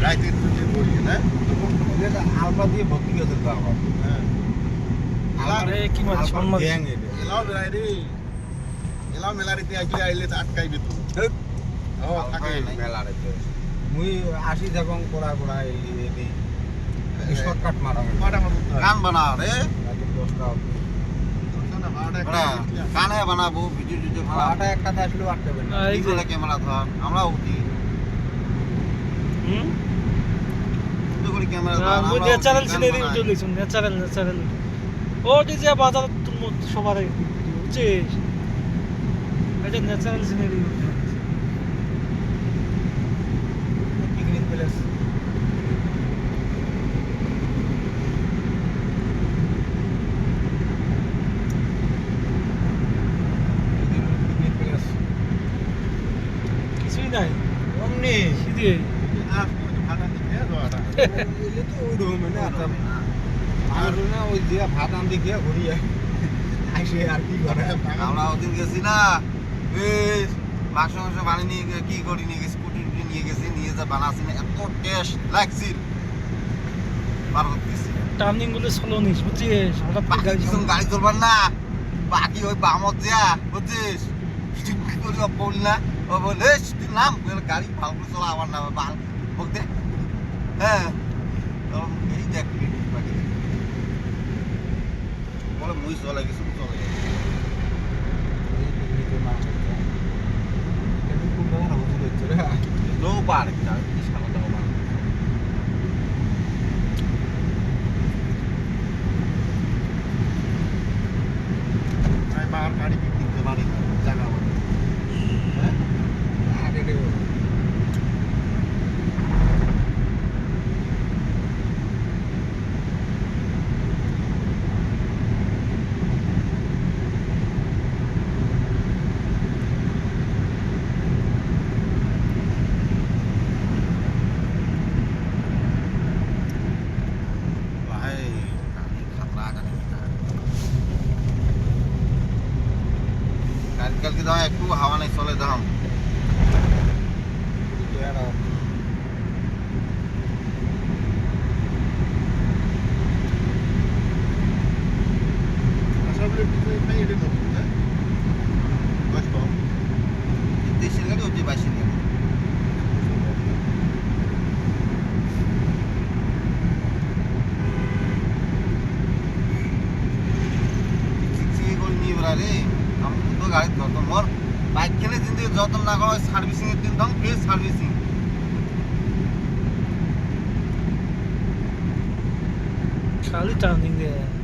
রাইতে যে বলি না এটা আলপা দিয়ে ভর্তি করে দিতে হবে হ্যাঁ আরে কি মাছ সম্মান গ্যাং এটা এলাও বেলাই রে এলাও মেলারিতে আইলে তো আটকাইবে তো ও থাকে মেলা রেতে মুই আসি থাকং পড়া পড়া এই শর্টকাট মারা কটা মারব গান বানাও রে দশটা না বারোটা ওরা গানে বানাবো ভিডিও টিডিও বানাবো আটা একটা আসলেও আটকাবে না এই যে ক্যামেরা ধর আমরা উঠি হুম সুন্দর করে ক্যামেরা ওই ন্যাচারাল সিনারি উঠে লইছুন ন্যাচারাল ও যে বাজার তুমি সবার বুঝছিস এটা natural scenery picnic place picnic place কিছুই নাই অমনি সিধে আজ ভাড়া দিতে রোয়াটা এলে তো ওই রকম না আর না ওই দিয়া ভাত আন দিয়ে ঘুরি আইসে আর কি করে আমরা ওদিন গেছি না বেশ মাংস বানিয়ে নিয়ে কি করি নিয়ে গেছি কুটি টুটি নিয়ে গেছি নিয়ে যা বানাচ্ছি না এত টেস্ট লাগছিল পার করতেছি টার্নিং গুলো স্লো নিস বুঝছিস হঠাৎ করে গাড়ি কিছু গাড়ি ধরবার না বাকি ওই বামত যা বুঝছিস কি করি বলি না ও বলে তুই নাম গাড়ি ভালো করে চলা আমার নামে ভাল বলতে হ্যাঁ এই দেখ বাকি বলে মুই চলে গেছি চলে নো পার সামনে আমি বাবার গাড়ি কিনতে পারি না জায়গা আমাদের ভাই গাড়ি খাতরা গাড়ি কালকে দাও একটু হাওয়া নাই চলে দাও আসলে এই এটা তো না কষ্ট দেশের গাড়ি ওই যে বাইশের গাড়ি চিকচিকি করে নিয়ে বেড়া রে আমি তো গাড়ি যত্ন মোর বাইক খেলে দিন থেকে যত্ন না করা সার্ভিসিং এর দিন দাম বেশ সার্ভিসিং খালি টার্নিং দিয়ে